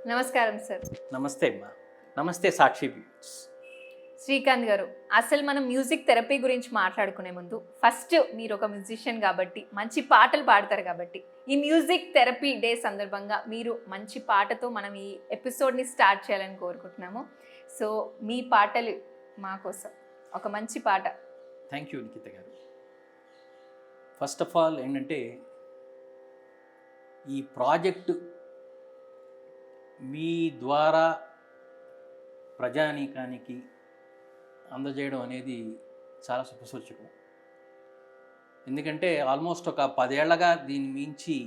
నమస్కారం సార్. నమస్తే అమ్మా. నమస్తే సాక్షి బ్యూట్స్. శ్రీకాంత్ గారు, అసలు మనం మ్యూజిక్ థెరపీ గురించి మాట్లాడుకునే ముందు ఫస్ట్ మీరు ఒక మ్యూజిషియన్ కాబట్టి మంచి పాటలు పాడతారు కాబట్టి ఈ మ్యూజిక్ థెరపీ డే సందర్భంగా మీరు మంచి పాటతో మనం ఈ ఎపిసోడ్ని స్టార్ట్ చేయాలని కోరుకుంటున్నాము. సో మీ పాటలు మా కోసం ఒక మంచి పాట. థ్యాంక్ యూ నిఖిత గారు. ఫస్ట్ ఆఫ్ ఆల్ ఏంటంటే ఈ ప్రాజెక్టు మీ ద్వారా ప్రజానీకానికి అందజేయడం అనేది చాలా శుభసూచకం. ఎందుకంటే ఆల్మోస్ట్ ఒక 10 ఏళ్లగా దీని మించి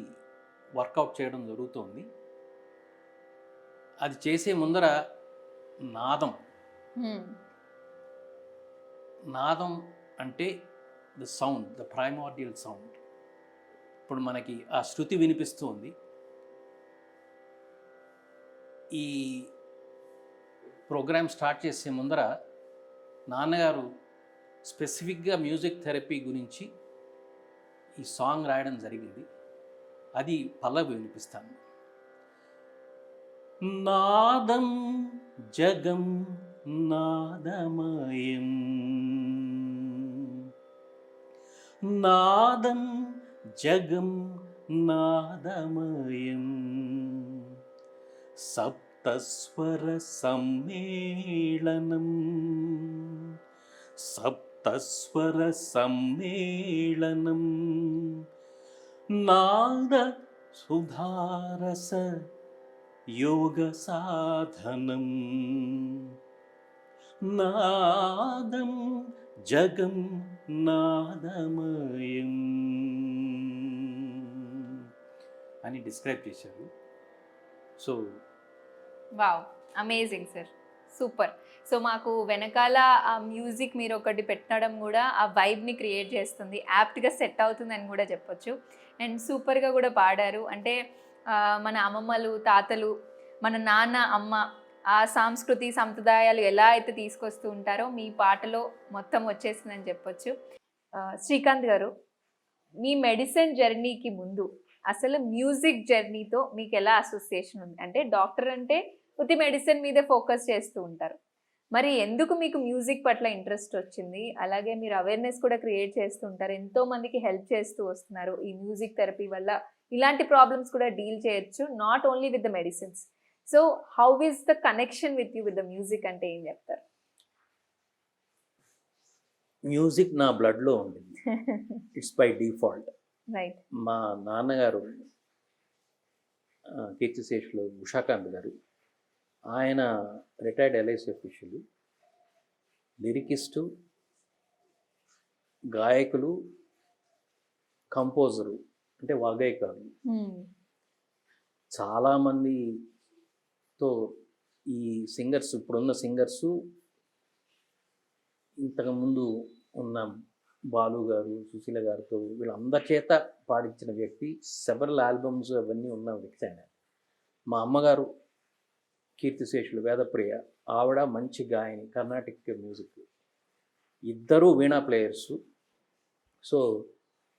వర్కౌట్ చేయడం జరుగుతుంది. అది చేసే ముందర నాదం నాదం అంటే the sound, the primordial sound. ఇప్పుడు మనకి ఆ శృతి వినిపిస్తుంది. ఈ ప్రోగ్రామ్ స్టార్ట్ చేసే ముందర నాన్నగారు స్పెసిఫిక్గా మ్యూజిక్ థెరపీ గురించి ఈ సాంగ్ రాయడం జరిగింది. అది పల్లవి వినిపిస్తాను. నాదం జగం నాదమయం, నాదం జగం నాదమయం, సప్తస్వర సమ్మేళనం, సప్తస్వర సమ్మేళనం, నాద సుధారస యోగ సాధనం, నాదం జగం నాదమయం అని డిస్క్రైబ్ చేశారు. So wow, amazing sir, super. So మాకు వెనకాల ఆ మ్యూజిక్ మీరు ఒకటి పెట్టడం కూడా ఆ వైబ్ని క్రియేట్ చేస్తుంది, యాప్ట్గా సెట్ అవుతుంది అని కూడా చెప్పొచ్చు. అండ్ సూపర్గా కూడా పాడారు. అంటే మన అమ్మమ్మలు తాతలు, మన నాన్న అమ్మ ఆ సంస్కృతి సంప్రదాయాలు ఎలా అయితే తీసుకొస్తూ ఉంటారో మీ పాటలో మొత్తం వచ్చేసిందని చెప్పొచ్చు. శ్రీకాంత్ గారు, మీ మెడిసిన్ జర్నీకి ముందు అసలు మ్యూజిక్ జర్నీతో మీకు ఎలా అసోసియేషన్ ఉంది? అంటే డాక్టర్ అంటే ఉత్తి మెడిసిన్ మీదే ఫోకస్ చేస్తూ ఉంటారు, మరి ఎందుకు మీకు మ్యూజిక్ పట్ల ఇంట్రెస్ట్ వచ్చింది? అలాగే మీరు అవేర్నెస్ కూడా క్రియేట్ చేస్తూ ఉంటారు, ఎంతో మందికి హెల్ప్ చేస్తూ వస్తున్నారు. ఈ మ్యూజిక్ థెరపీ వల్ల ఇలాంటి ప్రాబ్లమ్స్ కూడా డీల్ చేయొచ్చు, not only with the medicines. So how is the connection with you with the music అంటే ఏం చెప్తారు? మ్యూజిక్ నా బ్లడ్లో ఉంది, ఇట్స్ బై డిఫాల్ట్. రైట్. మా నాన్నగారు కీర్తిశేషులు ఉషాకాంత్ గారు, ఆయన రిటైర్డ్ ఎల్ఐసి అఫీషియల్, లిరికిస్టు, గాయకులు, కంపోజరు అంటే వాగ్గేయకారు. చాలామందితో ఈ సింగర్స్, ఇప్పుడున్న సింగర్సు, ఇంతకుముందు ఉన్న బాలు గారు, సుశీల గారితో వీళ్ళందరి చేత పాడించిన వ్యక్తి, సెవరల్ ఆల్బమ్స్ అవన్నీ ఉన్న వ్యక్తి ఆయన. మా అమ్మగారు కీర్తిశేషులు వేదప్రియ, ఆవిడ మంచి గాయని, కర్ణాటిక్ మ్యూజిక్, ఇద్దరూ వీణా ప్లేయర్సు. సో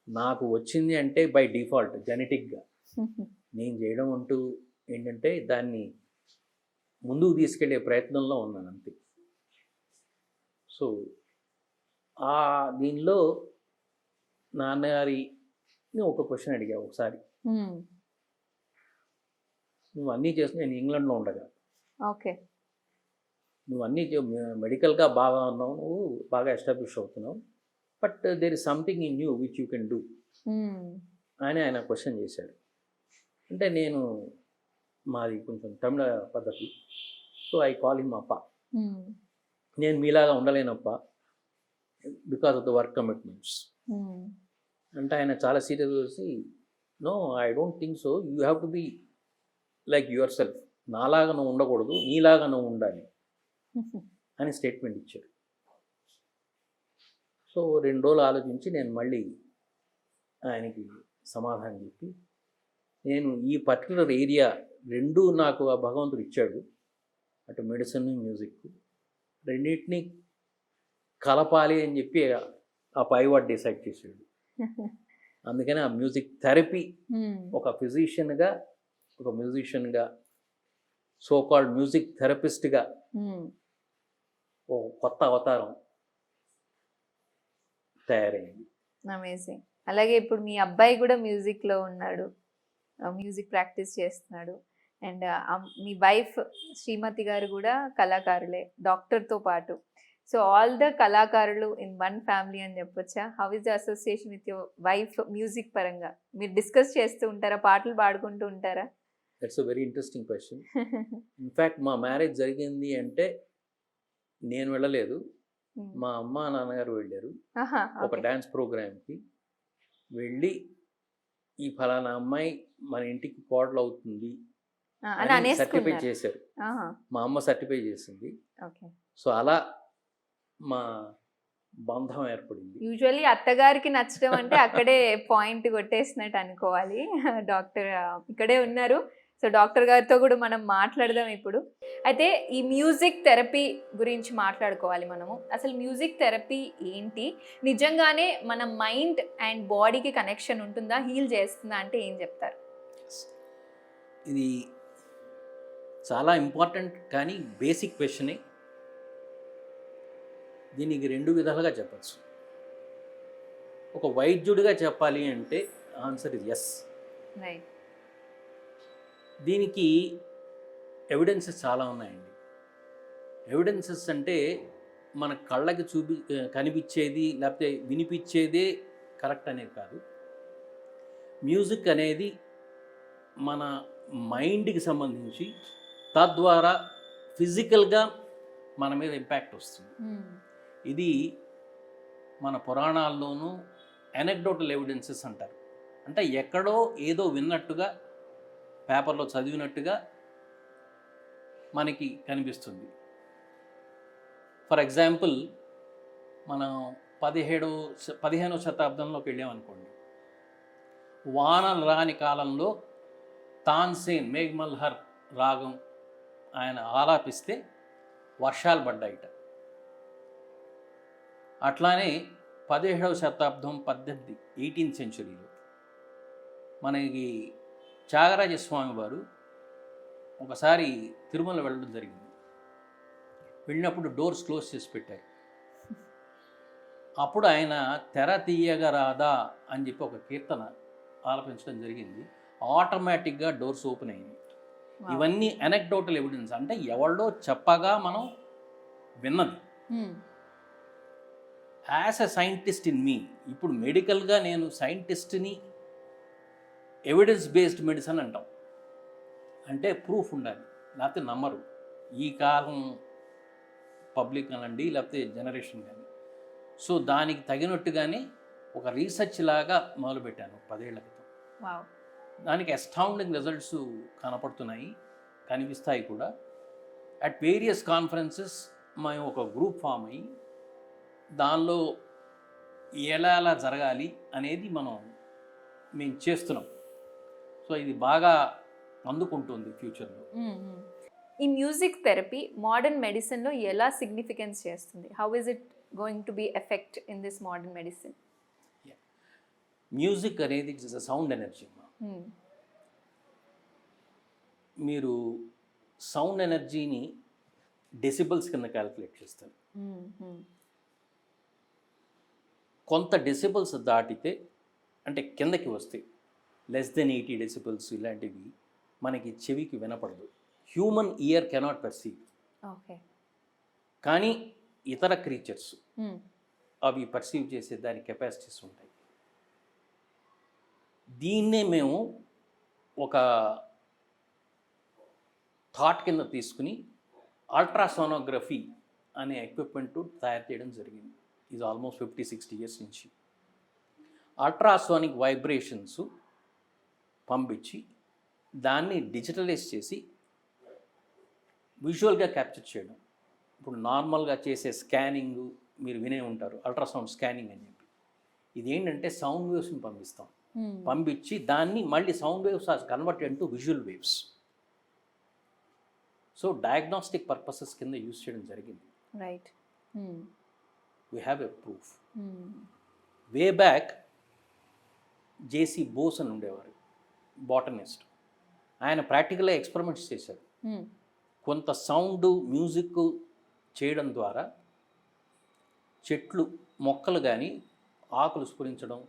నాకు వచ్చింది అంటే బై డిఫాల్ట్ జెనెటిక్గా నేను చేయడం అంటూ ఏంటంటే దాన్ని ముందుకు తీసుకెళ్లే ప్రయత్నంలో ఉన్నాను అంతే. సో ఆ దీనిలో నాన్నగారిని ఒక క్వశ్చన్ అడిగా ఒకసారి, నువ్వు అన్నీ చేసి నేను ఇంగ్లాండ్లో ఉండగా, ఓకే, నువ్వు అన్నీ మెడికల్గా బాగా ఉన్నావు, నువ్వు బాగా ఎస్టాబ్లిష్ అవుతున్నావు, but there is something in you which you can do అని ఆయన క్వశ్చన్ చేశాడు. అంటే నేను, మాది కొంచెం తమిళ పద్ధతి, సో ఐ కాల్ హిమ్ అప్ప. నేను మీలాగా ఉండలేనప్ప because of the work commitments అంటే ఆయన చాలా సీరియస్ చేసి, no I don't think so, you have to be like yourself, నాలాగా నువ్వు ఉండకూడదు, నీలాగా నువ్వు ఉండాలి అని స్టేట్మెంట్ ఇచ్చారు. సో 2 రోజులు ఆలోచించి నేను మళ్ళీ ఆయనకి సమాధానం చెప్పి, నేను ఈ పర్టికులర్ ఏరియా రెండూ నాకు ఆ భగవంతుడు ఇచ్చాడు, అటు మెడిసిన్ మ్యూజిక్ రెండింటినీ కలపాలి అని చెప్పి ఆ పైవాడు డిసైడ్ చేసాడు. అందుకని ఆ మ్యూజిక్ థెరపీ ఒక ఫిజిషియన్గా, ఒక మ్యూజిషియన్గా సో కాల్డ్ మ్యూజిక్ థెరపిస్ట్గా ఓ కొత్త అవతారం తయారైంది. అమేజింగ్. అలాగే ఇప్పుడు మీ అబ్బాయి కూడా మ్యూజిక్లో ఉన్నాడు, మ్యూజిక్ ప్రాక్టీస్ చేస్తున్నాడు. అండ్ మీ వైఫ్ శ్రీమతి గారు కూడా కళాకారులే, డాక్టర్తో పాటు. సో ఆల్ ద కళాకారులు ఇన్ వన్ ఫ్యామిలీ అని చెప్పొచ్చా? How is the association with your wife music పరంగా? మీరు డిస్కస్ చేస్తూ ఉంటారా, పాటలు పాడుకుంటూ ఉంటారా? That's a very interesting question. In fact మా మ్యారేజ్ జరిగింది అంటే నేను వెళ్ళలేదు, మా అమ్మ నాన్నగారు వెళ్ళారు ఒక డ్యాన్స్ ప్రోగ్రామ్కి. వెళ్ళి ఈ ఫలానా అమ్మాయి మన ఇంటికి కోడలు అవుతుంది అని సర్టిఫై చేశారు. మా అమ్మ సర్టిఫై చేసింది. సో అలా మా బంధం ఏర్పడింది. యూజువల్లీ అత్తగారికి నచ్చడం అంటే అక్కడే పాయింట్ కొట్టేసినట్టు అనుకోవాలి. డాక్టర్ ఇక్కడే ఉన్నారు, సో డాక్టర్ గారితో కూడా మనం మాట్లాడదాం ఇప్పుడు. అయితే ఈ మ్యూజిక్ థెరపీ గురించి మాట్లాడుకోవాలి మనము. అసలు మ్యూజిక్ థెరపీ ఏంటి, నిజంగానే మన మైండ్ అండ్ బాడీకి కనెక్షన్ ఉంటుందా, హీల్ చేస్తుందా అంటే ఏం చెప్తారు? ఇది చాలా ఇంపార్టెంట్ కానీ బేసిక్ క్వశ్చనే. దీనికి రెండు విధాలుగా చెప్పచ్చు. ఒక వైద్యుడిగా చెప్పాలి అంటే ఆన్సర్ ఇస్ ఎస్. రైట్. దీనికి ఎవిడెన్సెస్ చాలా ఉన్నాయండి. ఎవిడెన్సెస్ అంటే మన కళ్ళకి కనిపించేది లేకపోతే వినిపించేదే కరెక్ట్ అనేది కాదు. మ్యూజిక్ అనేది మన మైండ్కి సంబంధించి, తద్వారా ఫిజికల్గా మన మీద ఇంపాక్ట్ వస్తుంది. ఇది మన పురాణాల్లోనూ ఎనెక్డోటల్ ఎవిడెన్సెస్ అంటారు. అంటే ఎక్కడో ఏదో విన్నట్టుగా, పేపర్లో చదివినట్టుగా మనకి కనిపిస్తుంది. ఫర్ ఎగ్జాంపుల్, మనం 15వ శతాబ్దంలోకి వెళ్ళామనుకోండి. వానలు రాని కాలంలో తాన్సేన్ మేఘ్మల్హర్ రాగం ఆయన ఆలాపిస్తే వర్షాలు పడ్డాయిట. అట్లానే 17వ శతాబ్దం 18th సెంచురీలో మనకి త్యాగరాజస్వామి వారు ఒకసారి తిరుమల వెళ్ళడం జరిగింది. వెళ్ళినప్పుడు డోర్స్ క్లోజ్ చేసి పెట్టారు. అప్పుడు ఆయన తెర తీయగరాదా అని చెప్పి ఒక కీర్తన ఆలపించడం జరిగింది. ఆటోమేటిక్గా డోర్స్ ఓపెన్ అయింది. ఇవన్నీ అనెక్డోటల్ ఎవిడెన్స్, అంటే ఎవరిలో చెప్పగా మనం విన్నది. As a scientist in me, ఇప్పుడు మెడికల్గా నేను సైంటిస్ట్ని, ఎవిడెన్స్ బేస్డ్ మెడిసిన్ అంటాం. అంటే ప్రూఫ్ ఉండాలి, లేకపోతే నమ్మరు. ఈ కాలం పబ్లిక్ అనండి లేకపోతే జనరేషన్ కానీ. సో దానికి తగినట్టుగానే ఒక రీసెర్చ్ లాగా మొదలుపెట్టాను 10 ఏళ్ల క్రితం. దానికి అస్టౌండింగ్ రిజల్ట్స్ కనపడుతున్నాయి, కనిపిస్తాయి కూడా. అట్ వేరియస్ కాన్ఫరెన్సెస్ మేము ఒక గ్రూప్ ఫామ్ అయ్యి దానిలో ఎలా జరగాలి అనేది మేము చేస్తున్నాం. సో ఇది బాగా అందుకుంటుంది ఫ్యూచర్లో. ఈ మ్యూజిక్ థెరపీ మోడర్న్ మెడిసిన్లో ఎలా సిగ్నిఫికెన్స్ చేస్తుంది? How is it going to be effect in this modern medicine? Music అనేది ఇట్స్ అ సౌండ్ ఎనర్జీ. మీరు సౌండ్ ఎనర్జీని డెసిబల్స్ కింద క్యాలిక్యులేట్ చేస్తారు. కొంత డెసిబల్స్ దాటితే, అంటే కిందకి వస్తే లెస్ దెన్ 80 డెసిబల్స్ ఇలాంటివి మనకి చెవికి వినపడదు. Human year cannot perceive. కానీ ఇతర క్రీచర్స్ అవి పర్సీవ్ చేసే దాని కెపాసిటీస్ ఉంటాయి. దీన్నే మేము ఒక థాట్ కింద తీసుకుని అల్ట్రాసోనోగ్రఫీ అనే ఎక్విప్మెంట్ తయారు చేయడం జరిగింది. ఇది ఆల్మోస్ట్ 50-60 years నుంచి. అల్ట్రాసోనిక్ వైబ్రేషన్స్ పంపించి దాన్ని డిజిటలైజ్ చేసి విజువల్గా క్యాప్చర్ చేయడం. ఇప్పుడు నార్మల్గా చేసే స్కానింగ్ మీరు వినే ఉంటారు, అల్ట్రాసౌండ్ స్కానింగ్ అని చెప్పి. ఇదేంటంటే సౌండ్ వేవ్స్ని పంపించి దాన్ని మళ్ళీ sound waves are converted to visual waves. So diagnostic purposes కింద యూజ్ చేయడం జరిగింది. Right. We have a proof. Way back J C Bose అని ఉండేవారు, బాటనిస్ట్. ఆయన ప్రాక్టికల్గా ఎక్స్పెరిమెంట్స్ చేశారు. కొంత సౌండ్ మ్యూజిక్ చేయడం ద్వారా చెట్లు మొక్కలు కానీ ఆకులు స్ఫురించడం,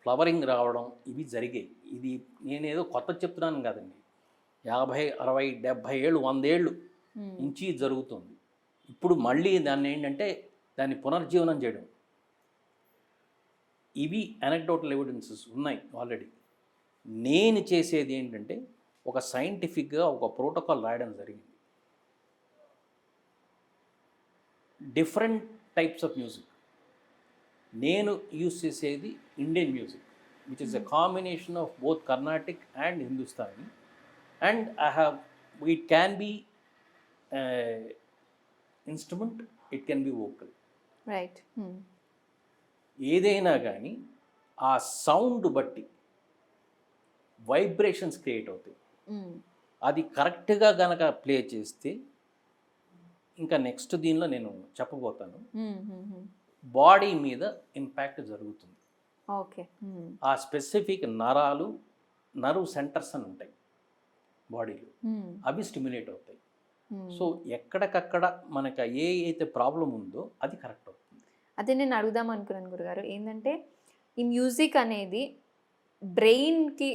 ఫ్లవరింగ్ రావడం ఇవి జరిగాయి. ఇది నేనేదో కొత్త చెప్తున్నాను కాదండి. 50, 60, 70 ఏళ్ళు, 100 ఏళ్ళు నుంచి జరుగుతుంది. ఇప్పుడు మళ్ళీ దాన్ని ఏంటంటే దాన్ని పునర్జీవనం చేయడం. ఇవి అనెక్డోటల్ ఎవిడెన్సెస్ ఉన్నాయి ఆల్రెడీ. నేను చేసేది ఏంటంటే ఒక సైంటిఫిక్గా ఒక ప్రోటోకాల్ రాయడం జరిగింది. డిఫరెంట్ టైప్స్ ఆఫ్ మ్యూజిక్ నేను యూస్ చేసేది Indian music, which is a combination of both Carnatic and Hindustani. And I have, it can be instrument, it can be vocal, right. ఏదైనా కానీ ఆ సౌండ్ బట్టి వైబ్రేషన్స్ క్రియేట్ అవుతాయి. అది కరెక్ట్గా గనక ప్లే చేస్తే ఇంకా నెక్స్ట్ దీనిలో నేను చెప్పబోతాను, బాడీ మీద ఇంపాక్ట్ జరుగుతుంది. ఓకే. ఆ స్పెసిఫిక్ నరాలు, నర్వ్ సెంటర్స్ అని ఉంటాయి బాడీలో, అవి స్టిమ్యులేట్ అవుతాయి. సో ఎక్కడికక్కడ మనకు ఏ అయితే ప్రాబ్లం ఉందో అది కరెక్ట్ అవుతుంది. అదే నేను అడుగుదాం అనుకున్నాను గురుగారు, ఏంటంటే ఈ మ్యూజిక్ అనేది బ్రెయిన్కి,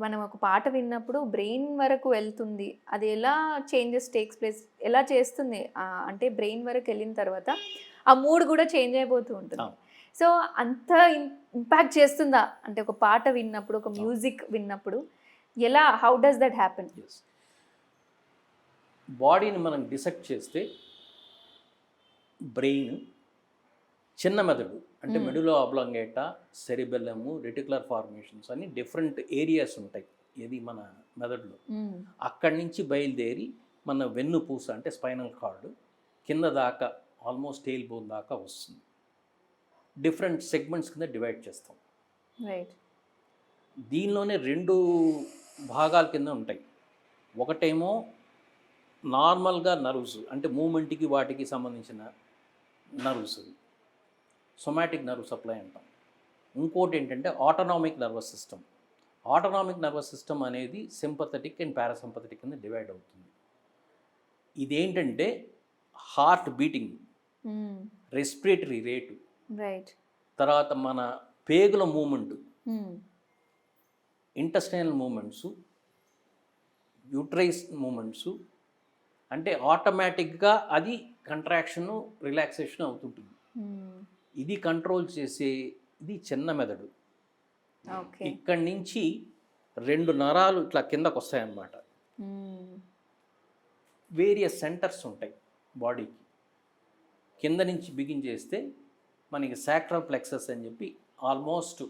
మనం ఒక పాట విన్నప్పుడు బ్రెయిన్ వరకు వెళ్తుంది, అది ఎలా చేంజెస్ టేక్స్ ప్లేస్, ఎలా చేస్తుంది అంటే బ్రెయిన్ వరకు వెళ్ళిన తర్వాత ఆ మూడ్ కూడా చేంజ్ అయిపోతూ ఉంటుంది. సో అంత ఇంపాక్ట్ చేస్తుందా అంటే ఒక పాట విన్నప్పుడు, ఒక మ్యూజిక్ విన్నప్పుడు ఎలా, హౌ డస్ దట్ హ్యాపెన్? బాడీని మనం డిసెక్ట్ చేస్తే బ్రెయిన్, చిన్న మెదడు అంటే మెడులో ఆబ్లాంగేటా, సెరిబెల్లము, రెటికులర్ ఫార్మేషన్స్ అని డిఫరెంట్ ఏరియాస్ ఉంటాయి ఇది మన మెదడులో. అక్కడి నుంచి బయలుదేరి మన వెన్నుపూస అంటే స్పైనల్ కార్డు కింద దాకా ఆల్మోస్ట్ టెయిల్ బోన్ దాకా వస్తుంది. డిఫరెంట్ సెగ్మెంట్స్ కింద డివైడ్ చేస్తాం. రైట్. దీనిలోనే 2 భాగాల కింద ఉంటాయి. ఒకటేమో నార్మల్గా నర్వ్స్ అంటే మూమెంట్కి వాటికి సంబంధించిన నర్వ్స్, సొమాటిక్ నర్వ్ సప్లై అంటాం. ఇంకోటి ఏంటంటే autonomic nervous system. Autonomic nervous system అనేది సింపథెటిక్ అండ్ పారాసింపథెటిక్ కింద డివైడ్ అవుతుంది. ఇదేంటంటే heart beating, respiratory rate, right, తర్వాత మన పేగుల మూమెంట్, ఇంటెస్టైనల్ మూమెంట్స్, యూట్రైస్ మూమెంట్స్, అంటే ఆటోమేటిక్గా అది కంట్రాక్షను, రిలాక్సేషన్ అవుతుంటుంది. ఇది కంట్రోల్ చేసే ఇది చిన్న మెదడు. ఇక్కడి నుంచి 2 నరాలు ఇట్లా కిందకు వస్తాయన్నమాట. వేరియస్ సెంటర్స్ ఉంటాయి బాడీకి. కింద నుంచి బిగిన్ చేస్తే మనకి సాక్రల్ ప్లెక్సస్ అని చెప్పి ఆల్మోస్ట్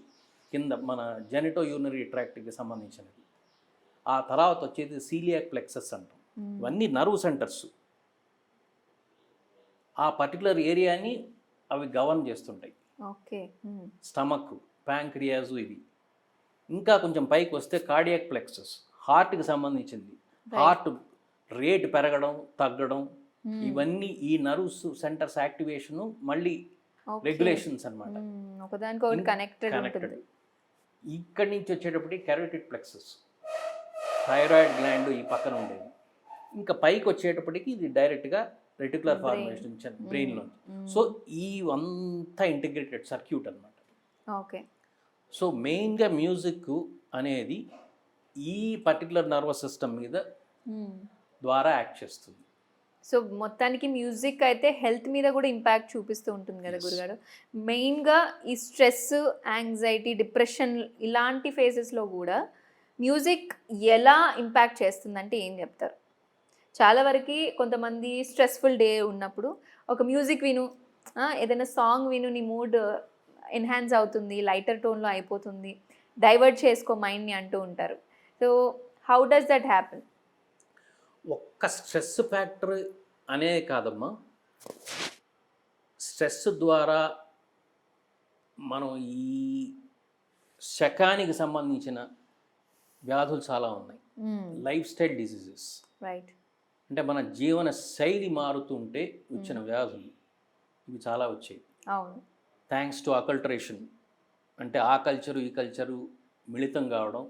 కింద మన జెనిటో యూరినరీ ట్రాక్ట్కి సంబంధించినది. ఆ తర్వాత వచ్చేది సీలియాక్ ప్లెక్సస్ అంటాం. ఇవన్నీ నర్వ్ సెంటర్స్. ఆ పర్టికులర్ ఏరియాని అవి గవర్న్ చేస్తుంటాయి. ఓకే. స్టమక్, ప్యాంక్రియాస్ ఇవి. ఇంకా కొంచెం పైకి వస్తే కార్డియాక్ ప్లెక్సస్, హార్ట్కి సంబంధించింది. హార్ట్ రేట్ పెరగడం, తగ్గడం, ఇవన్నీ ఈ నర్వ్స్ సెంటర్స్ యాక్టివేషను, మళ్ళీ రెగ్యులేషన్స్ అన్నమాట. ఒకదానికొకటి కనెక్టెడ్. ఇక్కడి నుంచి వచ్చేటప్పటికి కెరోటిడ్ ప్లెక్సస్, థైరాయిడ్ గ్లాండ్ ఈ పక్కన ఉండేది. ఇంకా పైకి వచ్చేటప్పటికి ఇది డైరెక్ట్గా రెటికులర్ ఫార్మేషన్ బ్రెయిన్లో. సో ఈ అంతా ఇంటిగ్రేటెడ్ సర్క్యూట్ అన్నమాట. ఓకే. సో మెయిన్గా మ్యూజిక్ అనేది ఈ పర్టికులర్ నర్వస్ సిస్టమ్ మీద ద్వారా యాక్ట్ చేస్తుంది. సో మొత్తానికి మ్యూజిక్ అయితే హెల్త్ మీద కూడా ఇంపాక్ట్ చూపిస్తూ ఉంటుంది కదా గురుగారు. మెయిన్గా ఈ స్ట్రెస్, యాంగ్జైటీ, డిప్రెషన్ ఇలాంటి ఫేజెస్లో కూడా మ్యూజిక్ ఎలా ఇంపాక్ట్ చేస్తుందంటే ఏం చెప్తారు? చాలా వరకు కొంతమంది స్ట్రెస్ఫుల్ డే ఉన్నప్పుడు ఒక మ్యూజిక్ విను, ఏదైనా సాంగ్ విను, నీ మూడ్ ఎన్హాన్స్ అవుతుంది, లైటర్ టోన్లో అయిపోతుంది, డైవర్ట్ చేసుకో మైండ్ని అంటూ ఉంటారు. So how does that happen? ఒక్క స్ట్రెస్ ఫ్యాక్టర్ అనే కాదమ్మా, స్ట్రెస్ ద్వారా మనం ఈ శకానికి సంబంధించిన వ్యాధులు చాలా ఉన్నాయి. లైఫ్ స్టైల్ డిసీజెస్, రైట్, అంటే మన జీవన శైలి మారుతుంటే వచ్చిన వ్యాధులు ఇవి చాలా వచ్చాయి. అవును. థ్యాంక్స్ టు అకల్టరేషన్, అంటే ఆ కల్చరు ఈ కల్చరు మిళితం కావడం,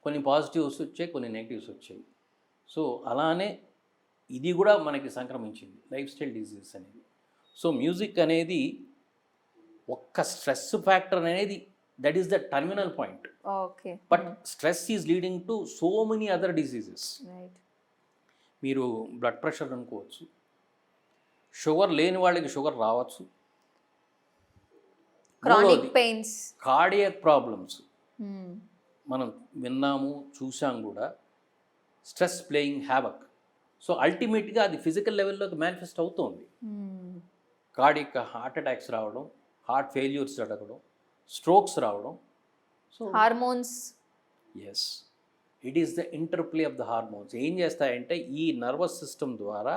కొన్ని పాజిటివ్స్ వచ్చాయి, కొన్ని నెగిటివ్స్ వచ్చాయి. సో అలానే ఇది కూడా మనకి సంక్రమించింది, లైఫ్ స్టైల్ డిజీజెస్ అనేది. సో మ్యూజిక్ అనేది ఒక్క స్ట్రెస్ ఫ్యాక్టర్ అనేది that is the terminal point, okay. But stress is leading to so many other diseases. Right. మీరు బ్లడ్ ప్రెషర్ అనుకోవచ్చు, షుగర్ లేని వాళ్ళకి షుగర్ రావచ్చు, క్రానిక్ పెయిన్స్, కార్డియాక్ ప్రాబ్లమ్స్ మనం విన్నాము చూసాం కూడా, స్ట్రెస్ ప్లేయింగ్ హ్యావక్. సో అల్టిమేట్గా అది ఫిజికల్ లెవెల్లోకి మేనిఫెస్ట్ అవుతుంది. కార్డియక్ హార్ట్ అటాక్స్ రావడం, హార్ట్ ఫెయిల్యూర్స్ జరగడం, స్ట్రోక్స్ రావడం. So hormones, yes, it is the interplay of the hormones. ఏం చేస్తాయంటే ఈ నర్వస్ సిస్టమ్ ద్వారా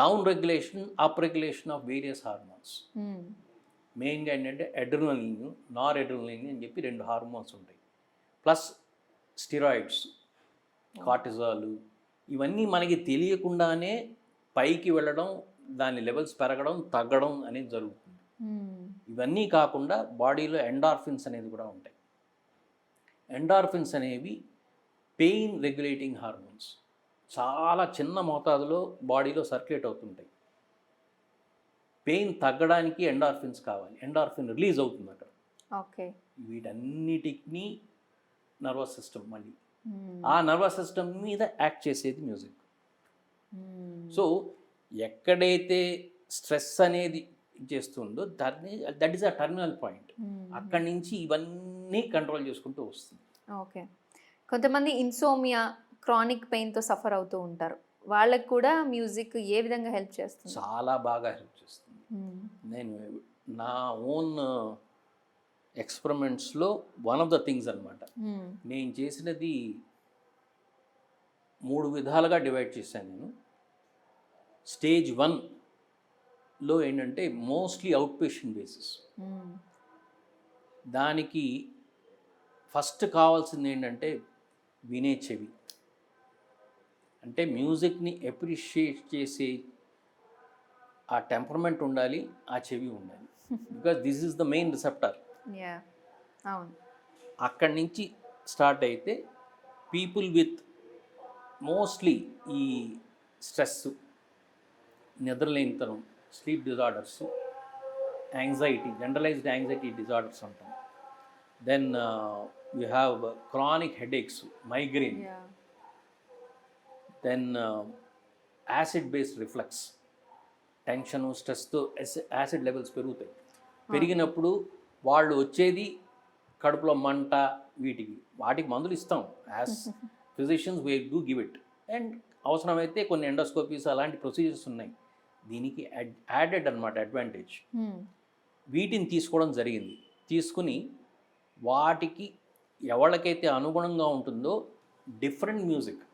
down regulation, up regulation of various hormones. మెయిన్గా ఏంటంటే అడ్రినలిన్, నార్ అడ్రినలిన్ అని చెప్పి 2 హార్మోన్స్ ఉంటాయి, ప్లస్ స్టిరాయిడ్స్, కార్టిజాల్. ఇవన్నీ మనకి తెలియకుండానే పైకి వెళ్ళడం, దాని లెవెల్స్ పెరగడం, తగ్గడం అనేది జరుగుతుంది. ఇవన్నీ కాకుండా బాడీలో ఎండార్ఫిన్స్ అనేది కూడా ఉంటాయి. ఎండార్ఫిన్స్ అనేవి పెయిన్ రెగ్యులేటింగ్ హార్మోన్స్, చాలా చిన్న మోతాదులో బాడీలో సర్క్యులేట్ అవుతుంటాయి. పెయిన్ తగ్గడానికి ఎండార్ఫిన్స్ కావాలి, ఎండార్ఫిన్ రిలీజ్ అవుతుంది అక్కడ. ఓకే. వీటన్నిటిని నర్వస్ సిస్టమ్, మళ్ళీ ఆ నర్వస్ సిస్టమ్ మీద యాక్ట్ చేసేది మ్యూజిక్. సో ఎక్కడైతే స్ట్రెస్ అనేది చేస్తుందో that is a terminal point. అక్కడి నుంచి ఇవన్నీ కంట్రోల్ చేసుకుంటూ వస్తుంది. ఓకే. కొంతమంది ఇన్సోమియా, క్రానిక్ పెయిన్తో సఫర్ అవుతూ ఉంటారు, వాళ్ళకి కూడా మ్యూజిక్ ఏ విధంగా హెల్ప్ చేస్తుంది? చాలా బాగా హెల్ప్ చేస్తుంది. నేను నా ఓన్ ఎక్స్పెరిమెంట్స్లో వన్ ఆఫ్ ద థింగ్స్ అనమాట, నేను చేసినది 3 విధాలుగా డివైడ్ చేశాను నేను. స్టేజ్ 1లో ఏంటంటే మోస్ట్లీ అవుట్ పేషెంట్ బేసిస్. దానికి ఫస్ట్ కావాల్సింది ఏంటంటే వినే చెవి, అంటే మ్యూజిక్ని అప్రిషియేట్ చేసే ఆ టెంపర్మెంట్ ఉండాలి, ఆ చెవి ఉండాలి. Because this is the main receptor. అవును. అక్కడి నుంచి స్టార్ట్ అయితే పీపుల్ విత్ మోస్ట్లీ ఈ స్ట్రెస్, నిద్రలేనితనం, sleep disorders, anxiety, generalised anxiety disorders అంటాం. Then you have chronic headaches, migraine, then acid based reflux, tension, స్ట్రెస్తో యాసిడ్ లెవెల్స్ పెరుగుతాయి. పెరిగినప్పుడు వాళ్ళు వచ్చేది కడుపులో మంట, వాటికి మందులు ఇస్తాం as physicians, we do give it. And అవసరమైతే కొన్ని ఎండోస్కోపీస్ అలాంటి ప్రొసీజర్స్ ఉన్నాయి, దీనికి యాడెడ్ అనమాట అడ్వాంటేజ్. వీటిని తీసుకోవడం జరిగింది. తీసుకుని వాటికి ఎవరికైతే అనుగుణంగా ఉంటుందో డిఫరెంట్ మ్యూజిక్,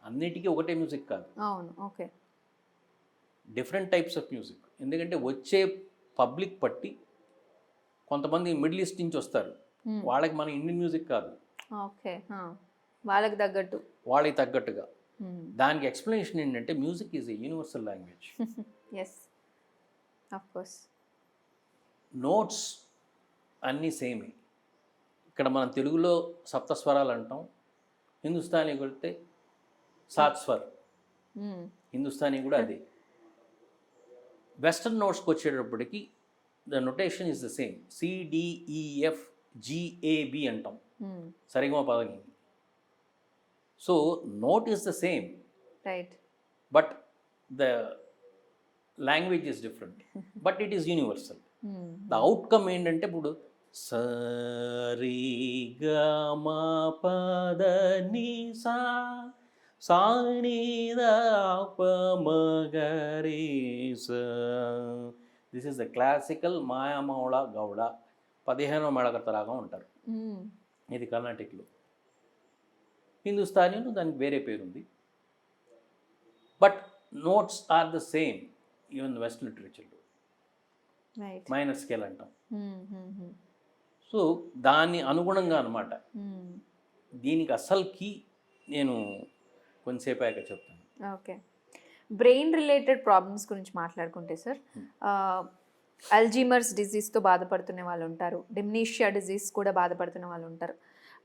అన్నిటికీ ఒకటే మ్యూజిక్ కాదు. అవును. Okay. Different types of music. ఎందుకంటే వచ్చే పబ్లిక్ పట్టి కొంతమంది మిడిల్ ఈస్ట్ నుంచి వస్తారు, వాళ్ళకి మన ఇండియన్ మ్యూజిక్ కాదు. ఓకే. వాళ్ళకి తగ్గట్టుగా. దానికి ఎక్స్ప్లెనేషన్ ఏంటంటే music is a universal language. Yes, of course. Notes అన్నీ సేమే. ఇక్కడ మనం తెలుగులో సప్తస్వరాలు అంటాం, హిందుస్థానీ కొడితే 7 స్వర్, హిందుస్థానీ కూడా అదే. వెస్టర్న్ నోట్స్కి వచ్చేటప్పటికి the notation is the same, CDEF GAB అంటాం, సరిగమ పదం. So note is the same, right, but the language is different, but it is universal. The outcome ఏంటంటే ఇప్పుడు సరి గ మ పద ని సా సాని ద ప మ గ రి స. This is the classical Mayamalavagowla 15వ మేళకర్త రాగం అంటారు. ఇది కర్ణాటిక్లో. హిందుస్థానీలో దానికి వేరే పేరుంది, but notes are the same even west లిటరేచర్లో. మైనర్ స్కేల్ అంటాం. సో దాన్ని అనుగుణంగా అనమాట. దీనికి అసలుకి నేను కొంతసేపు అయ్యాక చెప్తాను. ఓకే. బ్రెయిన్ రిలేటెడ్ ప్రాబ్లమ్స్ గురించి మాట్లాడుకుంటే సార్, అల్జీమర్స్ డిజీజ్తో బాధపడుతున్న వాళ్ళు ఉంటారు, డిమ్నీషియా డిజీజ్ కూడా బాధపడుతున్న వాళ్ళు ఉంటారు.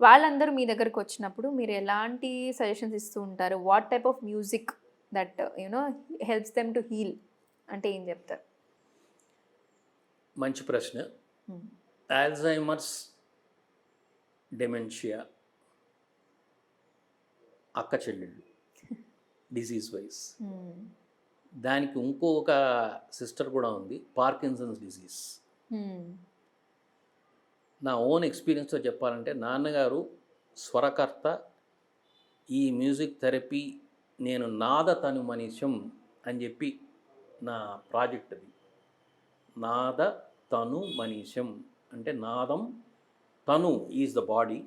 వాళ్ళందరూ మీ దగ్గరకు వచ్చినప్పుడు మీరు ఎలాంటి సజెషన్స్ ఇస్తూ ఉంటారు? What type of music that you know helps them to heal అంటే ఏం చెప్తారు? మంచి ప్రశ్న. ఆల్జైమర్స్, డెమెన్షియా అక్క చెల్లెళ్ళు డిసీజ్ వైజ్. దానికి ఇంకొక సిస్టర్ కూడా ఉంది, పార్కిన్సన్స్ డిసీజ్. నా ఓన్ ఎక్స్పీరియన్స్తో చెప్పాలంటే నాన్నగారు స్వరకర్త. ఈ మ్యూజిక్ థెరపీ నేను నాద తను మనిషం అని చెప్పి నా ప్రాజెక్ట్ అది. నాద తను మనిషం అంటే నాదం, తను ఈజ్ ద బాడీ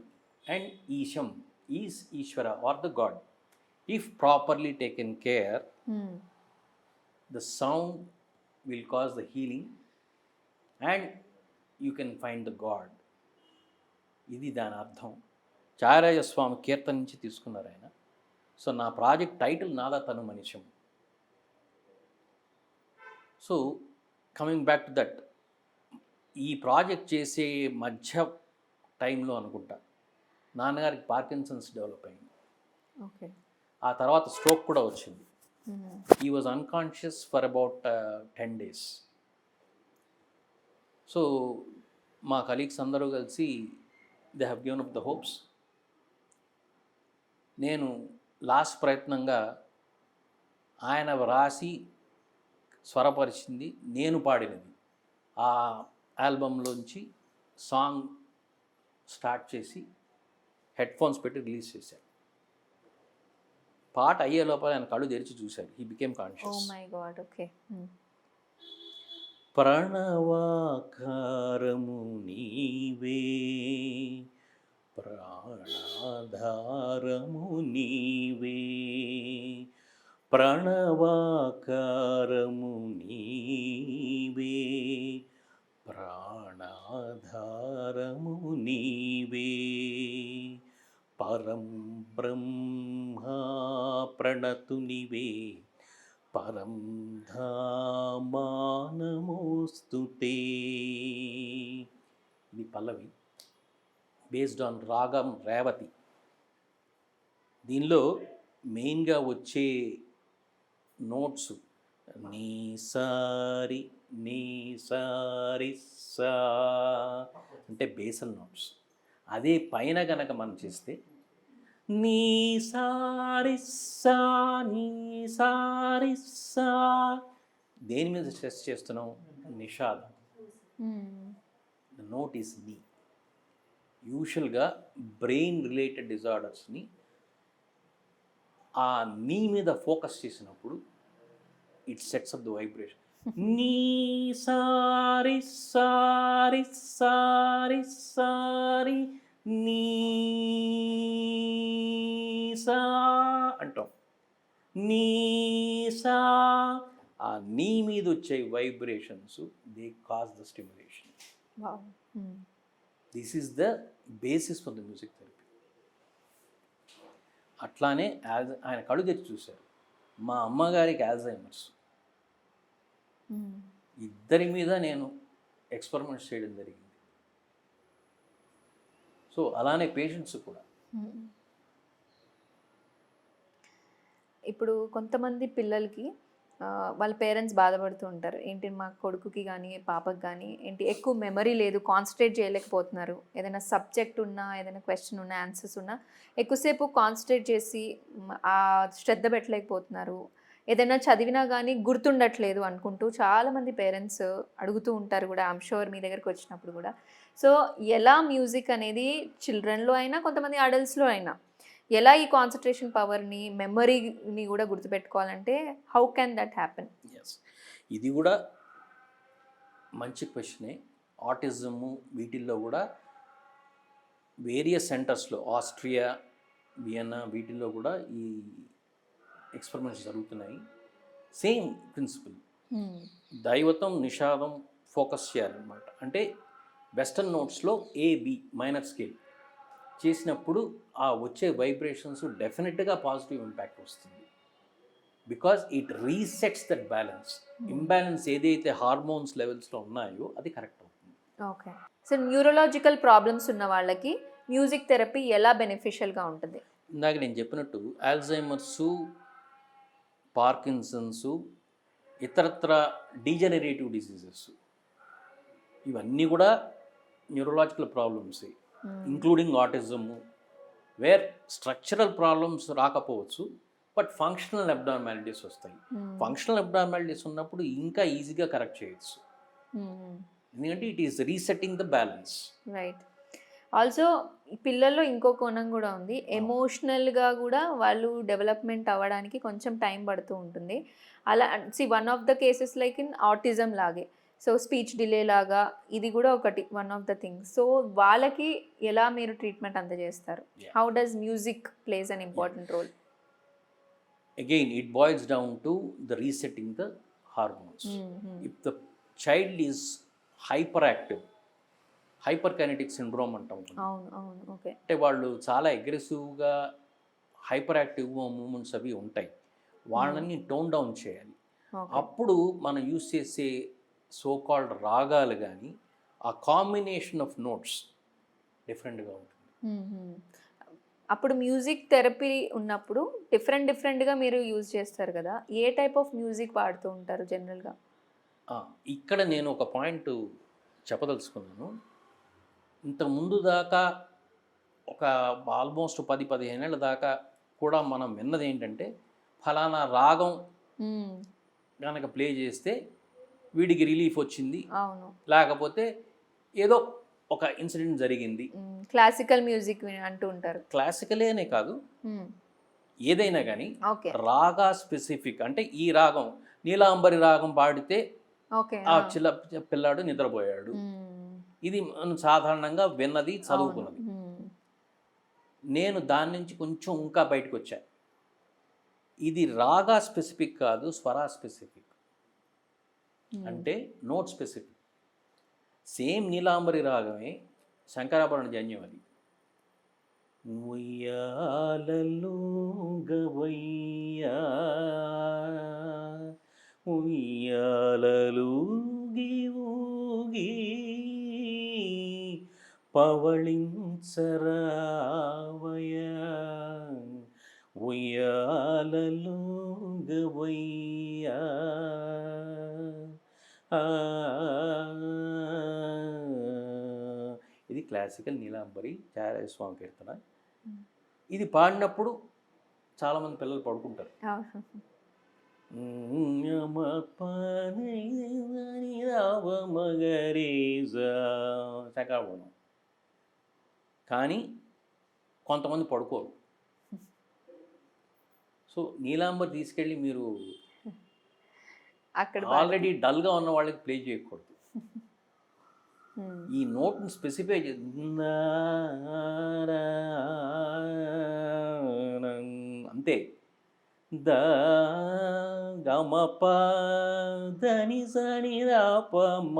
అండ్ ఈశం is Ishwara or the god. If properly taken care, the sound will cause the healing and you can find the God. ఇది దాని అర్థం. త్యాగరాజ స్వామి కీర్తన నుంచి తీసుకున్నారు ఆయన. సో నా project title Nada Tanu Manisham. So coming back to that, ఈ project చేసే మధ్య టైంలో అనుకుంటా నాన్నగారికి పార్కిన్సన్స్ డెవలప్ అయింది. ఓకే. ఆ తర్వాత స్ట్రోక్ కూడా వచ్చింది. He was unconscious for about 10 days. So మా కలీగ్స్ అందరూ కలిసి they have given up the hopes. నేను లాస్ట్ ప్రయత్నంగా ఆయన వ్రాసి స్వరపరిచింది, నేను పాడినది, ఆ ఆల్బంలోంచి సాంగ్ స్టార్ట్ చేసి హెడ్ఫోన్స్ పెట్టి రిలీజ్ చేశాను. పాట అయ్యే లోపల ఆయన కళ్ళు తెరిచి చూశాడు. He became conscious. Oh my god. Okay. ప్రణవాకారము నీవే, ప్రాణాధారము నీవే, ప్రణవాకారము నీవే, ప్రాణాధారము నీవే, పరం బ్రహ్మా ప్రణతునివే, పరం ధామానమోస్తుతే. ఇది పల్లవి బేస్డ్ ఆన్ రాగం రేవతి. దీనిలో మెయిన్గా వచ్చే నోట్స్ నీ సారి నీ సారి సా అంటే బేసల్ నోట్స్. అదే పైన గనక మనం చేస్తే నీ సారి సా నీ సారి సా, దేని మీద స్ట్రెస్ చేస్తున్నాం? నిషాదం. ద నోట్ ఈస్ నీ. యూజువల్గా బ్రెయిన్ రిలేటెడ్ డిజార్డర్స్ని ఆ నీ మీద ఫోకస్ చేసినప్పుడు it sets up the vibration. నీ సారి సారి సారి సారి నీ సా అంటాం. నీ సా, ఆ నీ మీద వచ్చే vibrations they cause the stimulation. This is the basis for the music therapy. అట్లానే ఆయన కళ్ళు తెచ్చి చూశారు. మా అమ్మగారికి ఆల్జైమర్స్. ఇద్దరి మీద నేను ఎక్స్పెరిమెంట్స్ చేయడం జరిగింది. సో అలానే పేషెంట్స్ కూడా. ఇప్పుడు కొంతమంది పిల్లలకి వాళ్ళ పేరెంట్స్ బాధపడుతూ ఉంటారు, ఏంటి మా కొడుకుకి కానీ పాపకి కానీ ఏంటి ఎక్కువ మెమరీ లేదు, కాన్సన్ట్రేట్ చేయలేకపోతున్నారు, ఏదైనా సబ్జెక్ట్ ఉన్నా ఏదైనా క్వశ్చన్ ఉన్నా ఆన్సర్స్ ఉన్నా ఎక్కువసేపు కాన్సన్ట్రేట్ చేసి ఆ శ్రద్ధ పెట్టలేకపోతున్నారు, ఏదైనా చదివినా కానీ గుర్తుండట్లేదు అనుకుంటూ చాలామంది పేరెంట్స్ అడుగుతూ ఉంటారు కూడా. ఐమ్ షూర్ మీ దగ్గరికి వచ్చినప్పుడు కూడా. సో ఎలా మ్యూజిక్ అనేది చిల్డ్రన్లో అయినా కొంతమంది అడల్ట్స్లో అయినా ఎలా ఈ కాన్సన్ట్రేషన్ పవర్ని మెమరీని కూడా గుర్తుపెట్టుకోవాలంటే హౌ కెన్ దట్ హ్యాపెన్? ఇది కూడా మంచి క్వశ్చనే. ఆటిజము వీటిల్లో కూడా వేరియస్ సెంటర్స్లో ఆస్ట్రియా, వియన్నా వీటిల్లో కూడా ఈ ఎక్స్పెరిమెంట్స్ జరుగుతున్నాయి. సేమ్ ప్రిన్సిపల్, దైవతం నిషాదం ఫోకస్ చేయాలన్నమాట. అంటే వెస్టర్న్ నోట్స్లో ఏబి మైనర్ స్కేల్ చేసినప్పుడు ఆ వచ్చే వైబ్రేషన్స్ డెఫినెట్గా పాజిటివ్ ఇంపాక్ట్ వస్తుంది. Because it resets that balance. Imbalance ఏదైతే హార్మోన్స్ లెవెల్స్లో ఉన్నాయో అది కరెక్ట్ అవుతుంది. ఓకే. సో న్యూరలాజికల్ ప్రాబ్లమ్స్ ఉన్న వాళ్ళకి మ్యూజిక్ థెరపీ ఎలా బెనిఫిషియల్గా ఉంటుంది? ఇందాక నేను చెప్పినట్టు ఆల్జైమర్సు, పార్కిన్సన్స్, ఇతరత్ర డీజనరేటివ్ డిసీజెస్ ఇవన్నీ కూడా న్యూరలాజికల్ ప్రాబ్లమ్సే, including autism, where structural problems రాకపోవచ్చు బట్ ఫంక్షనల్ అబ్నార్మాలిటీస్ వస్తాయి. ఫంక్షనల్ అబ్నార్మాలిటీస్ ఉన్నప్పుడు ఇంకా ఈజీగా కరెక్ట్ చేయొచ్చు, ఎందుకంటే it is resetting the balance. Right. Also పిల్లల్లో ఇంకో కోణం కూడా ఉంది, ఎమోషనల్గా కూడా వాళ్ళు డెవలప్మెంట్ అవ్వడానికి కొంచెం టైం పడుతూ ఉంటుంది. అలా one of the cases like in autism లాగే, సో స్పీచ్ డిలే లాగా ఇది కూడా ఒకటి one of the things. So వాళ్ళకి ఎలా మీరు ట్రీట్మెంట్ అందజేస్తారు? How does music plays an important role? Again, it boils down to the resetting the hormones. If the child is hyperactive, hyperkinetic syndrome అంటాం, అవును అవును, ఓకే. అంటే వాళ్ళు చాలా అగ్రెసివ్గా హైపర్ యాక్టివ్గా మూమెంట్స్ అవి ఉంటాయి, వాళ్ళని టోన్ డౌన్ చేయాలి. అప్పుడు మనం యూస్ చేసే సో కాల్డ్ రాగాలు కానీ ఆ కాంబినేషన్ ఆఫ్ నోట్స్ డిఫరెంట్గా ఉంటుంది. అప్పుడు మ్యూజిక్ థెరపీ ఉన్నప్పుడు డిఫరెంట్గా మీరు యూజ్ చేస్తారు కదా, ఏ టైప్ ఆఫ్ మ్యూజిక్ వాడుతూ ఉంటారు జనరల్గా? ఇక్కడ నేను ఒక పాయింట్ చెప్పదలుచుకున్నాను. ఇంతకు ముందు దాకా ఒక ఆల్మోస్ట్ 10-15 ఏళ్ళ దాకా కూడా మనం విన్నది ఏంటంటే, ఫలానా రాగం కనుక ప్లే చేస్తే వీడికి రిలీఫ్ వచ్చింది, అవును, లేకపోతే ఏదో ఒక ఇన్సిడెంట్ జరిగింది. క్లాసికల్ మ్యూజిక్ అంటూ ఉంటారు. క్లాసికలేనే కాదు, ఏదైనా కానీ ఓకే, రాగా స్పెసిఫిక్, అంటే ఈ రాగం నీలాంబరి రాగం పాడితే ఓకే, ఆ పిల్లాడు నిద్రపోయాడు, ఇది మనం సాధారణంగా విన్నది చదువుకున్నది. నేను దాని నుంచి కొంచెం ఇంకా బయటకు వచ్చా, ఇది రాగా స్పెసిఫిక్ కాదు, స్వరా స్పెసిఫిక్, అంటే note specific. Same Neelambari రాగమే Shankarabharana జన్యం, అది ఉయ్యాలలో గవయ్యా ఉయ్యాలలుగి ఊగి పవళించరావయా ఉయ్యాలలో గవయ్యా. ఇది క్లాసికల్ నీలాంబరి త్యాగరాజ స్వామి కీర్తన. ఇది పాడినప్పుడు చాలామంది పిల్లలు పడుకుంటారు. శంకరాభరణం, కానీ కొంతమంది పడుకోరు. సో నీలాంబరి తీసుకెళ్ళి మీరు అక్కడ ఆల్రెడీ డల్గా ఉన్న వాళ్ళకి ప్లే చేయకూడదు. ఈ నోట్ని స్పెసిఫై అంతే. ద గమప దని సని రాపమ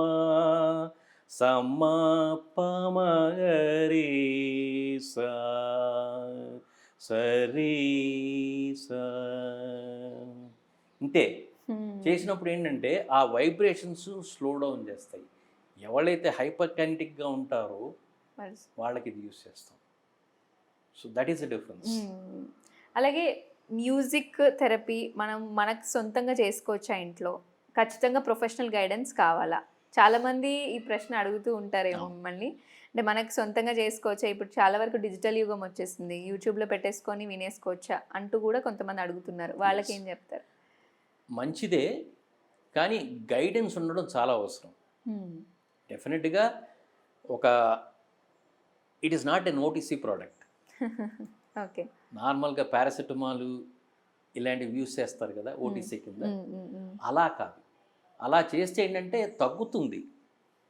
సమ పమగరి సరి ఇంతే. చేసినప్పుడు ఏంటంటే ఆ వైబ్రేషన్స్ స్లో డౌన్ చేస్తాయి. ఎవరైతే హైపర్ కైనెటిక్గా ఉంటారో వాళ్ళకి ఇది యూస్ చేస్తాం. So that is the difference. అలాగే మ్యూజిక్ థెరపీ మనకు సొంతంగా చేసుకోవచ్చా ఇంట్లో? ఖచ్చితంగా ప్రొఫెషనల్ గైడెన్స్ కావాలా? చాలామంది ఈ ప్రశ్న అడుగుతూ ఉంటారేమో మిమ్మల్ని. అంటే మనకు సొంతంగా చేసుకోవచ్చా? ఇప్పుడు చాలా వరకు డిజిటల్ యుగం వచ్చేసింది, యూట్యూబ్లో పెట్టేసుకొని వినేసుకోవచ్చా అంటూ కూడా కొంతమంది అడుగుతున్నారు. వాళ్ళకి ఏం చెప్తారు? మంచిదే, కానీ గైడెన్స్ ఉండడం చాలా అవసరం. డెఫినెట్గా it is not a OTC product. Okay, నార్మల్గా పారాసిటమాల్ ఇలాంటివి యూస్ చేస్తారు కదా ఓటీసీ కింద, అలా కాదు. అలా చేస్తే ఏంటంటే తగ్గుతుంది,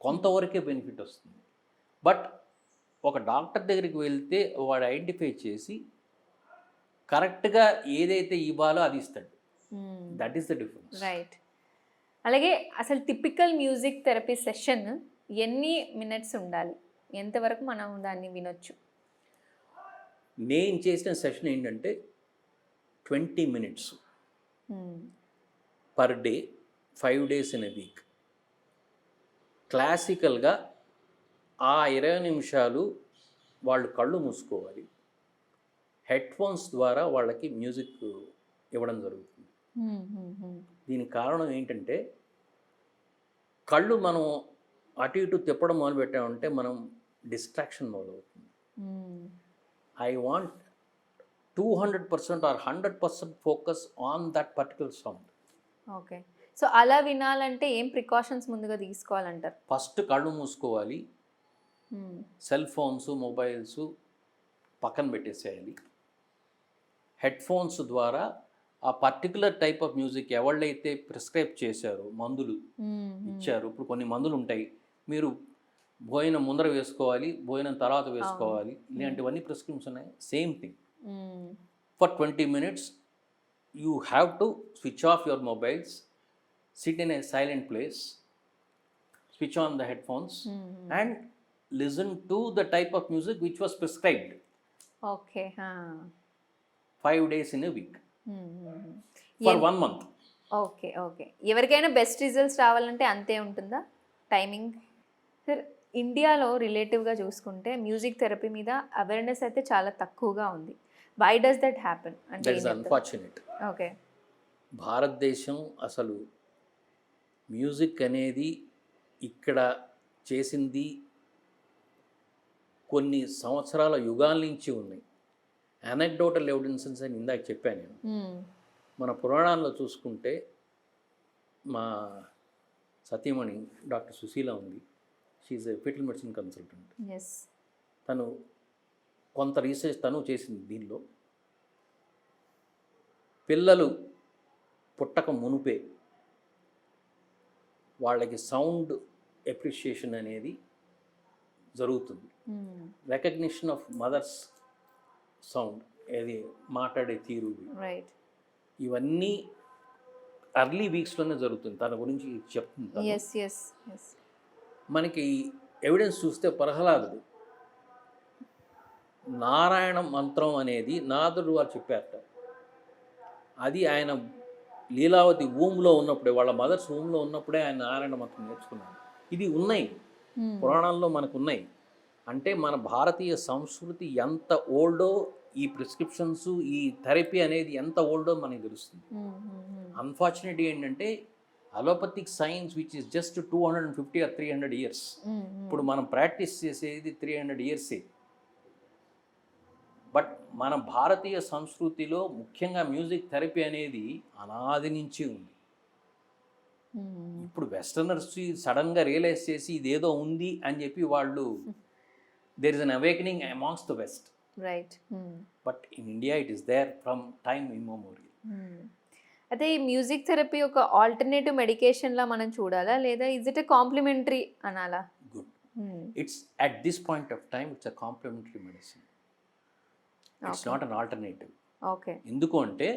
కొంతవరకే బెనిఫిట్ వస్తుంది. బట్ ఒక డాక్టర్ దగ్గరికి వెళ్తే వాడు ఐడెంటిఫై చేసి కరెక్ట్గా ఏదైతే ఇవ్వాలో అది ఇస్తాడు. That is the difference. Right. అలాగే అసలు టిపికల్ మ్యూజిక్ థెరపీ సెషన్ ఎన్ని మినిట్స్ ఉండాలి? ఎంతవరకు మనం దాన్ని వినొచ్చు? నేను చేసిన సెషన్ ఏంటంటే 20 minutes per day, 5 days in a week. క్లాసికల్గా ఆ 20 నిమిషాలు వాళ్ళు కళ్ళు మూసుకోవాలి. హెడ్ ఫోన్స్ ద్వారా వాళ్ళకి మ్యూజిక్ ఇవ్వడం జరుగుతుంది. దీనికి కారణం ఏంటంటే కళ్ళు మనం అటు ఇటు తిప్పడం మొదలుపెట్టామంటే మనం డిస్ట్రాక్షన్ మొదలవుతుంది. I want 200% or 100% focus on that particular sound. Okay. So అలా వినాలంటే ఏం ప్రికాషన్స్ ముందుగా తీసుకోవాలంటారు? ఫస్ట్ కళ్ళు మూసుకోవాలి. సెల్ ఫోన్స్, మొబైల్స్ పక్కన పెట్టేసేయాలి. హెడ్ ఫోన్స్ ద్వారా ఆ పర్టికులర్ టైప్ ఆఫ్ మ్యూజిక్ ఎవళ్ళైతే ప్రిస్క్రైబ్ చేశారో, మందులు ఇచ్చారు. ఇప్పుడు కొన్ని మందులు ఉంటాయి, మీరు భోజనం ముందర వేసుకోవాలి, భోజనం తర్వాత వేసుకోవాలి, ఇలాంటివన్నీ ప్రిస్క్రిప్షన్స్ ఉన్నాయి. Same thing. For 20 minutes you have to switch off your mobiles, sit in a silent place, switch on the headphones and listen to the type of music which was prescribed. Okay. 5 days in a week for 1 month. Okay. Okay. ఎవరికైనా best results రావాలంటే అంతే ఉంటుందా timing? Sir, ఇండియాలో రిలేటివ్గా చూసుకుంటే music therapy మీద awareness అయితే చాలా తక్కువగా ఉంది. వై డస్ దట్ హ్యాపెన్ అంటే? That is unfortunate. ఓకే. భారతదేశం అసలు మ్యూజిక్ అనేది ఇక్కడ చేసింది కొన్ని సంవత్సరాల యుగాల నుంచి ఉన్నాయి. అనెక్డోటల్ ఎవిడెన్సెస్ అని ఇందాక చెప్పాను నేను. మన పురాణాల్లో చూసుకుంటే మా సతీమణి డాక్టర్ సుశీల ఉంది. She a fetal medicine consultant. తను కొంత రీసెర్చ్ తను చేసింది దీనిలో. పిల్లలు పుట్టక మునుపే వాళ్ళకి సౌండ్ ఎప్రిషియేషన్ అనేది జరుగుతుంది. రికగ్నిషన్ ఆఫ్ మదర్స్ సౌండ్, ఏది మాట్లాడే తీరు, ఇవన్నీ అర్లీ వీక్స్లోనే జరుగుతుంది. తన గురించి చెప్తుంది. మనకి ఎవిడెన్స్ చూస్తే ప్రహ్లాదుడు నారాయణ మంత్రం అనేది నారదుడు వారు చెప్పారట. అది ఆయన లీలావతి ఊమ్లో ఉన్నప్పుడే, వాళ్ళ మదర్స్ ఊమ్లో ఉన్నప్పుడే ఆయన నారాయణ మంత్రం నేర్చుకున్నాడు. ఇది ఉన్నాయి పురాణాల్లో, మనకు ఉన్నాయి. అంటే మన భారతీయ సంస్కృతి ఎంత ఓల్డో, ఈ ప్రిస్క్రిప్షన్స్, ఈ థెరపీ అనేది ఎంత ఓల్డో మనకి తెలుస్తుంది. అన్ఫార్చునేట్ ఏంటంటే allopathic science which is just 250 or 300 years. ఇప్పుడు మనం ప్రాక్టీస్ చేసేది 300 years. బట్ మన భారతీయ సంస్కృతిలో ముఖ్యంగా మ్యూజిక్ థెరపీ అనేది అనాది నుంచి ఉంది. ఇప్పుడు వెస్టర్నర్స్ సడన్గా రియలైజ్ చేసి ఇదేదో ఉంది అని చెప్పి వాళ్ళు there is an awakening amongst the west. But in India it is there from time immemorial. అయితే ఈ మ్యూజిక్ థెరపీ ఒక ఆల్టర్నేటివ్ మెడికేషన్లా మనం చూడాలా, లేదా ఇజ్ ఇట్ ఎ కాంప్లిమెంటరీ అనాలా? Good. It's at this point of time it's a complementary medicine. It's not an alternative. Okay. ఎందుకు అంటే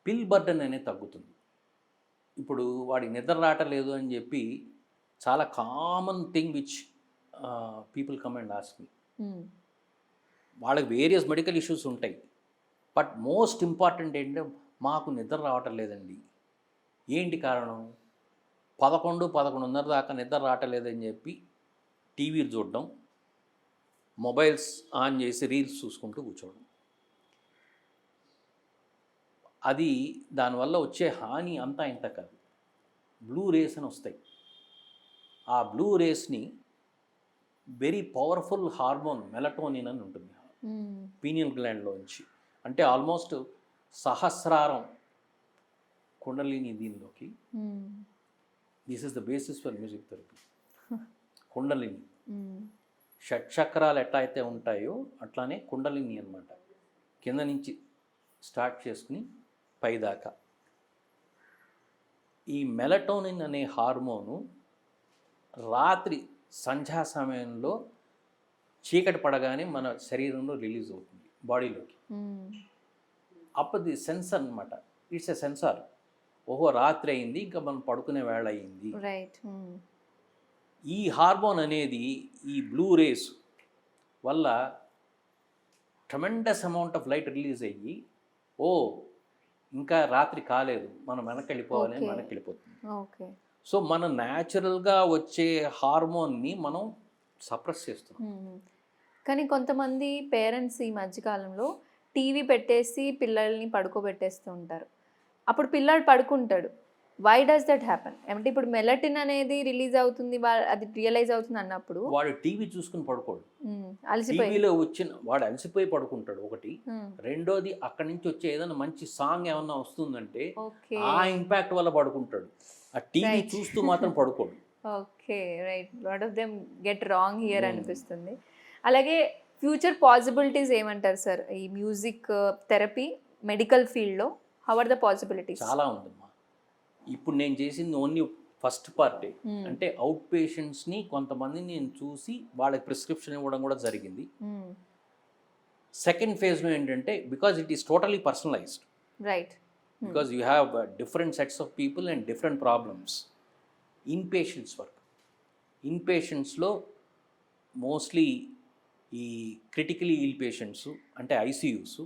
పిల్ బర్డన్ అనేది తగ్గుతుంది. ఇప్పుడు వాడికి నిద్ర రావట్లేదు అని చెప్పి చాలా common thing which people come and ask me. వాళ్ళకి వేరియస్ మెడికల్ ఇష్యూస్ ఉంటాయి. బట్ మోస్ట్ ఇంపార్టెంట్ ఏంటంటే మాకు నిద్ర రావటం లేదండి. ఏంటి కారణం? 11-11:30 దాకా నిద్ర రావట్లేదని చెప్పి టీవీలు చూడడం, మొబైల్స్ ఆన్ చేసి రీల్స్ చూసుకుంటూ కూర్చోవడం. అది దానివల్ల వచ్చే హాని అంతా ఇంత కాదు. బ్లూ రేస్ అని వస్తాయి. ఆ బ్లూ రేస్ని వెరీ పవర్ఫుల్ హార్మోన్ మెలటోనిన్ అని ఉంటుంది పీనియల్ గ్లాండ్లోంచి. అంటే ఆల్మోస్ట్ సహస్రారం కుండలిని దీనిలోకి. This is the basis for music therapy. కుండలిని షట్చక్రాలు ఎట్లా అయితే ఉంటాయో అట్లానే కుండలిని అన్నమాట. కింద నుంచి స్టార్ట్ చేసుకుని పైదాకా. ఈ మెలటోనిన్ అనే హార్మోను రాత్రి సంధ్యా సమయంలో చీకటి పడగానే మన శరీరంలో రిలీజ్ అవుతుంది బాడీలోకి. అప్పుడు సెన్సర్ అనమాట. It's a sensor. ఓహో రాత్రి అయింది, ఇంకా మనం పడుకునే వేళ అయింది. ఈ హార్మోన్ అనేది ఈ బ్లూ రేస్ వల్ల tremendous amount of light release అయ్యి, ఓ ఇంకా రాత్రి కాలేదు, మనం వెనక్కి వెళ్ళిపోవాలి అని వెనక్కి వెళ్ళిపోతుంది. సో మన న్యాచురల్గా వచ్చే హార్మోన్ని మనం సప్రెస్ చేస్తున్నాం. కానీ కొంతమంది పేరెంట్స్ ఈ మధ్యకాలంలో టీవీ పెట్టేసి పిల్లల్ని పడుకోబెట్టేస్తూ ఉంటారు. అప్పుడు పిల్లాడు పడుకుంటాడు. Why does that happen? అంటే ఇప్పుడు మెలటిన్ అనేది రిలీజ్ అవుతుంది, అది రియలైజ్ అవుతుంది అన్నప్పుడు వాడు టీవీ చూసుకుని పడుకోడు. అలసిపోయి టీవీలో వచ్చిన వాడు అలసిపోయి పడుకుంటాడు ఒకటి. రెండోది అక్కడి నుంచి వచ్చే ఏదైనా మంచి సాంగ్ ఏమన్నా వస్తుందంటే ఓకే ఆ ఇంపాక్ట్ వల్ల పడుకుంటాడు. ఆ టీవీ Right. చూస్తూ మాత్రం పడుకోడు. Okay right, lot of them get wrong here అనిపిస్తుంది. అలాగే ఫ్యూచర్ పాసిబిలిటీస్ ఏమంటారు సార్ ఈ మ్యూజిక్ థెరపీ మెడికల్ ఫీల్డ్లో? How are the possibilities? చాలా ఉందమ్మా. ఇప్పుడు నేను చేసింది ఓన్లీ ఫస్ట్ పార్టే. అంటే అవుట్ పేషెంట్స్ని కొంతమందిని నేను చూసి వాళ్ళకి ప్రిస్క్రిప్షన్ ఇవ్వడం కూడా జరిగింది. సెకండ్ ఫేజ్లో ఏంటంటే because it is totally personalised, right, because you have different sets of people and different problems. In patients work, in పేషెంట్స్లో మోస్ట్లీ ఈ క్రిటికలీ ఇల్ పేషెంట్స్ అంటే ICUs,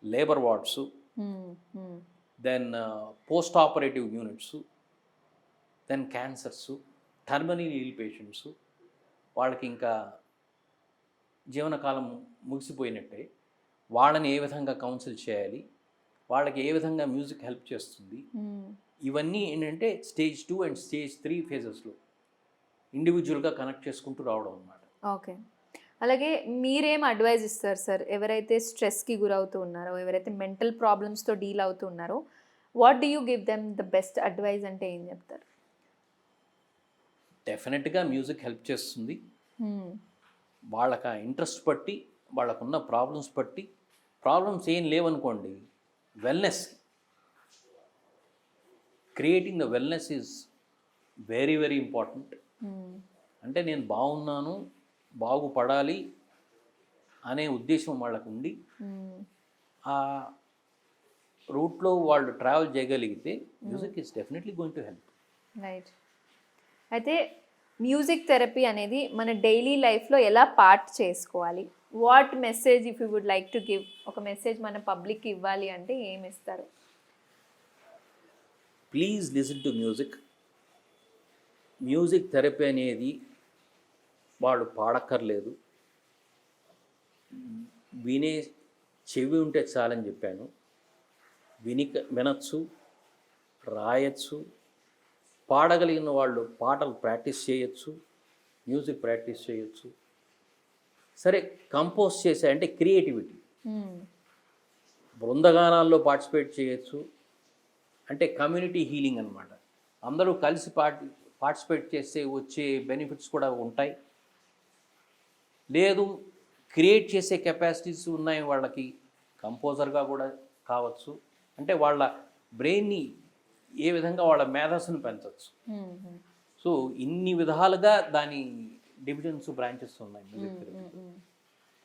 labour wards, then post operative units, then cancers, terminal ill patients, వాళ్ళకి ఇంకా జీవనకాలం ముగిసిపోయినట్టే, వాళ్ళని ఏ విధంగా council చేయాలి, వాళ్ళకి ఏ విధంగా మ్యూజిక్ హెల్ప్ చేస్తుంది, ఇవన్నీ ఏంటంటే స్టేజ్ 2 అండ్ స్టేజ్ 3 ఫేజెస్లో ఇండివిజువల్గా కనెక్ట్ చేసుకుంటూ రావడం అన్నమాట. ఓకే. అలాగే మీరేం అడ్వైజ్ ఇస్తారు సార్ ఎవరైతే స్ట్రెస్కి గురవుతూ ఉన్నారో, ఎవరైతే మెంటల్ ప్రాబ్లమ్స్తో డీల్ అవుతూ ఉన్నారో, what do you give them the best advice అంటే ఏం చెప్తారు? డెఫినెట్గా మ్యూజిక్ హెల్ప్ చేస్తుంది. వాళ్ళకి ఆ ఇంట్రెస్ట్ బట్టి, వాళ్ళకున్న ప్రాబ్లమ్స్ బట్టి, ప్రాబ్లమ్స్ ఏం లేవనుకోండి, wellness, creating the wellness is very very important. అంటే నేను బాగున్నాను, బాగుపడాలి అనే ఉద్దేశం వాళ్ళకు ఉండి ఆ రూట్లో వాళ్ళు ట్రావెల్ చేయగలిగితే music is definitely going to help. Right. అయితే మ్యూజిక్ థెరపీ అనేది మన డైలీ లైఫ్లో ఎలా పార్ట్ చేసుకోవాలి? What message if you would like to give, ఒక మెసేజ్ మన పబ్లిక్కి ఇవ్వాలి అంటే ఏమి ఇస్తారు? Please listen to music. Music therapy అనేది వాళ్ళు పాడక్కర్లేదు, వినే చెవి ఉంటే చాలని చెప్పాను. వినొచ్చు, రాయొచ్చు, పాడగలిగిన వాళ్ళు పాటలు ప్రాక్టీస్ చేయొచ్చు, మ్యూజిక్ ప్రాక్టీస్ చేయొచ్చు. సరే, కంపోజ్ చేసే అంటే క్రియేటివిటీ, బృందగానాల్లో పార్టిసిపేట్ చేయొచ్చు, అంటే కమ్యూనిటీ హీలింగ్ అన్నమాట. అందరూ కలిసి పార్టిసిపేట్ చేస్తే వచ్చే బెనిఫిట్స్ కూడా ఉంటాయి. లేదు, క్రియేట్ చేసే కెపాసిటీస్ ఉన్నాయి వాళ్ళకి, కంపోజర్గా కూడా కావచ్చు. అంటే వాళ్ళ బ్రెయిన్ని ఏ విధంగా వాళ్ళ మేధస్సును పెంచవచ్చు. సో ఇన్ని విధాలుగా దాని డివిజన్స్, బ్రాంచెస్ ఉన్నాయి మ్యూజిక్ థెరపీ.